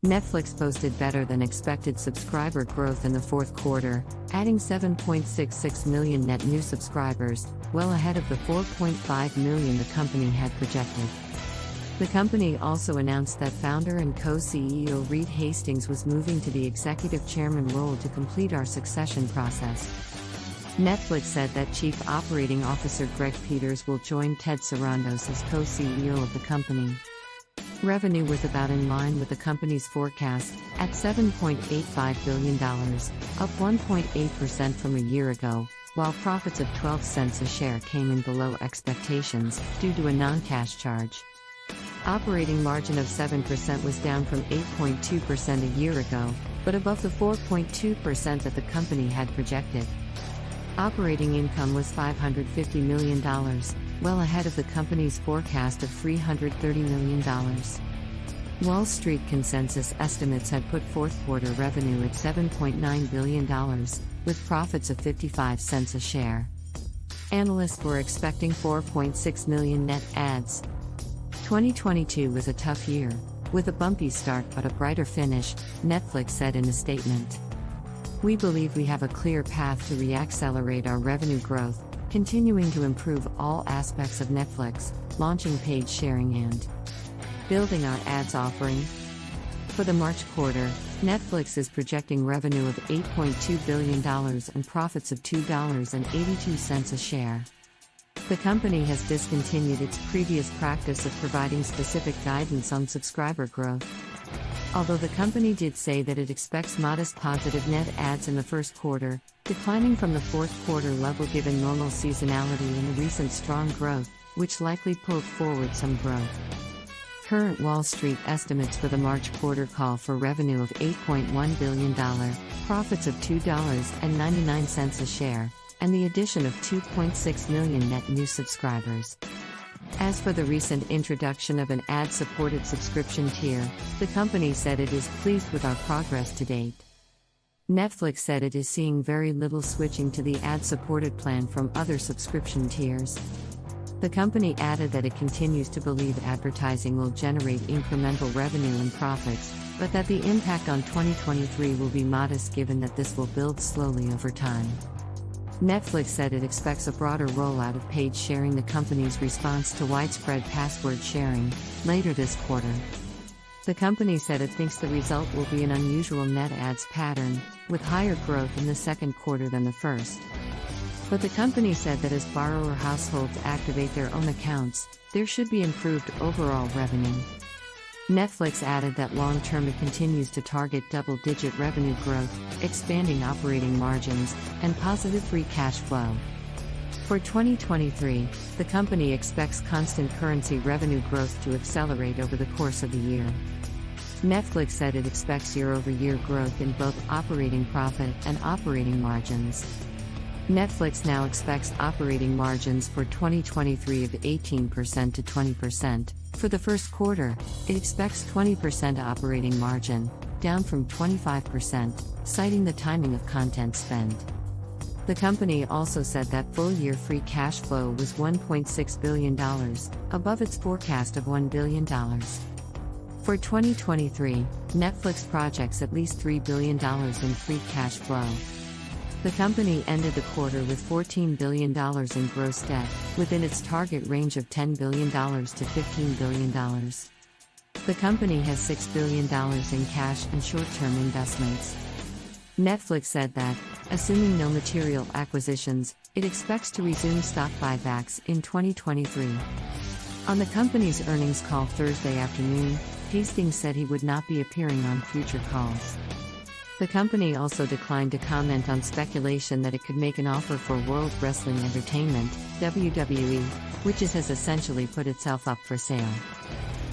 Netflix posted better than expected subscriber growth in the fourth quarter, adding 7.66 million net new subscribers, well ahead of the 4.5 million the company had projected. The company also announced that founder and co-CEO Reed Hastings was moving to the executive chairman role to complete our succession process. Netflix said that Chief Operating Officer Greg Peters will join Ted Sarandos as co-CEO of the company. Revenue was about in line with the company's forecast, at $7.85 billion, up 1.8% from a year ago, while profits of 12 cents a share came in below expectations, due to a non-cash charge. Operating margin of 7% was down from 8.2% a year ago, but above the 4.2% that the company had projected. Operating income was $550 million, well ahead of the company's forecast of $330 million. Wall Street consensus estimates had put fourth quarter revenue at $7.9 billion, with profits of 55 cents a share. Analysts were expecting 4.6 million net adds. 2022 was a tough year, with a bumpy start but a brighter finish, Netflix said in a statement. We believe we have a clear path to re-accelerate our revenue growth, continuing to improve all aspects of Netflix, launching paid sharing and building our ads offering. For the March quarter, Netflix is projecting revenue of $8.2 billion and profits of $2.82 a share. The company has discontinued its previous practice of providing specific guidance on subscriber growth. Although the company did say that it expects modest positive net adds in the first quarter, declining from the fourth quarter level given normal seasonality and the recent strong growth, which likely pulled forward some growth. Current Wall Street estimates for the March quarter call for revenue of $8.1 billion, profits of $2.99 a share, and the addition of 2.6 million net new subscribers. As for the recent introduction of an ad-supported subscription tier, the company said it is pleased with our progress to date. Netflix said it is seeing very little switching to the ad-supported plan from other subscription tiers. The company added that it continues to believe advertising will generate incremental revenue and profits, but that the impact on 2023 will be modest given that this will build slowly over time. Netflix said it expects a broader rollout of paid sharing, the company's response to widespread password sharing, later this quarter. The company said it thinks the result will be an unusual net adds pattern, with higher growth in the second quarter than the first. But the company said that as borrower households activate their own accounts, there should be improved overall revenue. Netflix added that long-term it continues to target double-digit revenue growth, expanding operating margins, and positive free cash flow. For 2023, the company expects constant currency revenue growth to accelerate over the course of the year. Netflix said it expects year-over-year growth in both operating profit and operating margins. Netflix now expects operating margins for 2023 of 18% to 20%. For the first quarter, it expects 20% operating margin, down from 25%, citing the timing of content spend. The company also said that full-year free cash flow was $1.6 billion, above its forecast of $1 billion. For 2023, Netflix projects at least $3 billion in free cash flow. The company ended the quarter with $14 billion in gross debt, within its target range of $10 billion to $15 billion. The company has $6 billion in cash and short-term investments. Netflix said that, assuming no material acquisitions, it expects to resume stock buybacks in 2023. On the company's earnings call Thursday afternoon, Hastings said he would not be appearing on future calls. The company also declined to comment on speculation that it could make an offer for World Wrestling Entertainment, WWE, which has essentially put itself up for sale.